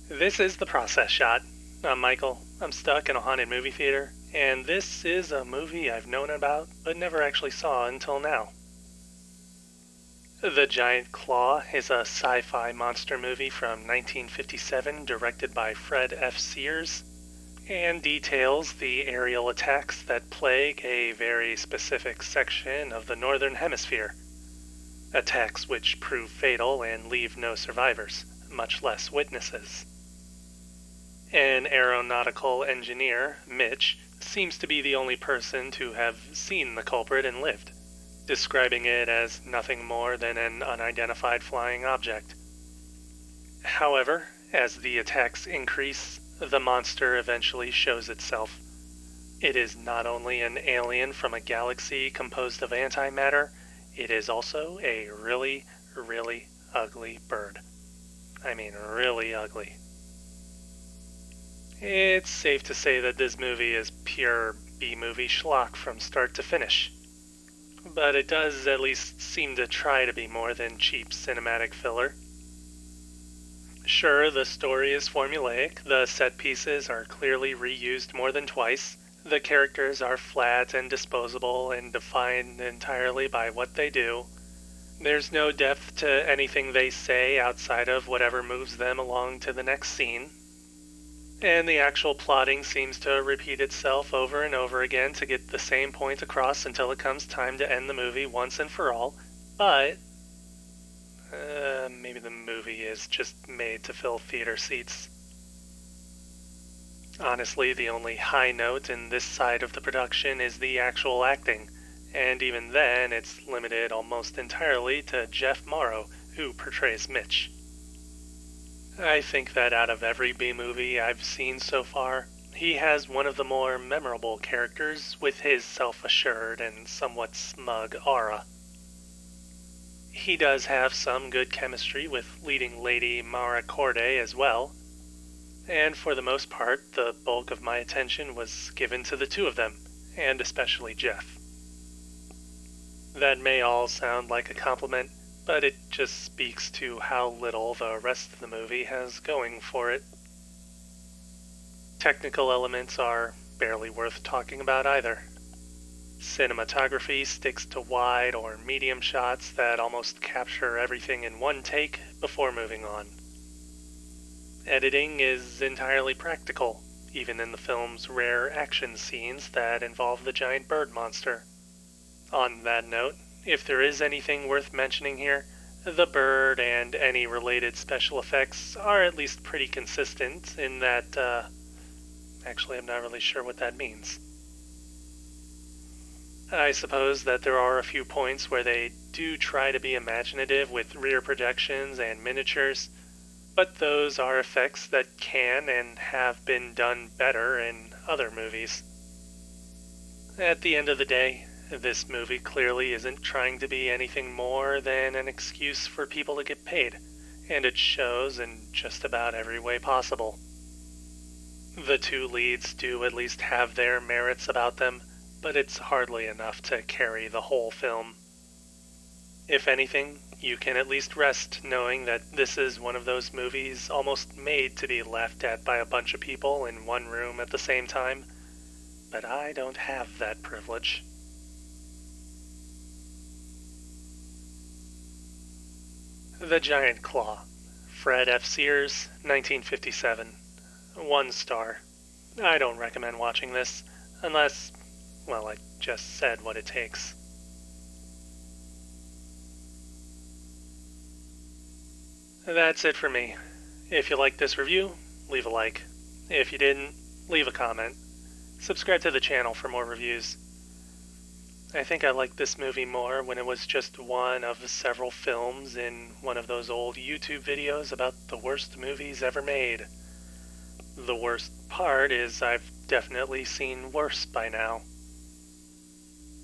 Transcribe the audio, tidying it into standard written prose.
This is The Process Shot. I'm Michael. I'm stuck in a haunted movie theater, and this is a movie I've known about but never actually saw until now. The Giant Claw is a sci-fi monster movie from 1957 directed by Fred F. Sears and details the aerial attacks that plague a very specific section of the Northern Hemisphere. Attacks which prove fatal and leave no survivors, much less witnesses. An aeronautical engineer, Mitch, seems to be the only person to have seen the culprit and lived, describing it as nothing more than an unidentified flying object. However, as the attacks increase, the monster eventually shows itself. It is not only an alien from a galaxy composed of antimatter, it is also a really, really ugly bird. I mean, really ugly. It's safe to say that this movie is pure B-movie schlock from start to finish. But it does at least seem to try to be more than cheap cinematic filler. Sure, the story is formulaic, the set pieces are clearly reused more than twice, the characters are flat and disposable and defined entirely by what they do. There's no depth to anything they say outside of whatever moves them along to the next scene. And the actual plotting seems to repeat itself over and over again to get the same point across until it comes time to end the movie once and for all. But maybe the movie is just made to fill theater seats. Honestly, the only high note in this side of the production is the actual acting, and even then it's limited almost entirely to Jeff Morrow, who portrays Mitch. I think that out of every B-movie I've seen so far, he has one of the more memorable characters with his self-assured and somewhat smug aura. He does have some good chemistry with leading lady Mara Corday as well, and for the most part, the bulk of my attention was given to the two of them, and especially Jeff. That may all sound like a compliment, but it just speaks to how little the rest of the movie has going for it. Technical elements are barely worth talking about either. Cinematography sticks to wide or medium shots that almost capture everything in one take before moving on. Editing is entirely practical, even in the film's rare action scenes that involve the giant bird monster. On that note, if there is anything worth mentioning here, the bird and any related special effects are at least pretty consistent in that, actually I'm not really sure what that means. I suppose that there are a few points where they do try to be imaginative with rear projections and miniatures, but those are effects that can and have been done better in other movies. At the end of the day, this movie clearly isn't trying to be anything more than an excuse for people to get paid, and it shows in just about every way possible. The two leads do at least have their merits about them, but it's hardly enough to carry the whole film. If anything, you can at least rest knowing that this is one of those movies almost made to be laughed at by a bunch of people in one room at the same time, but I don't have that privilege. The Giant Claw, Fred F. Sears, 1957. 1 star. I don't recommend watching this, unless, well, I just said what it takes. That's it for me. If you liked this review, leave a like. If you didn't, leave a comment. Subscribe to the channel for more reviews. I think I liked this movie more when it was just one of several films in one of those old YouTube videos about the worst movies ever made. The worst part is I've definitely seen worse by now.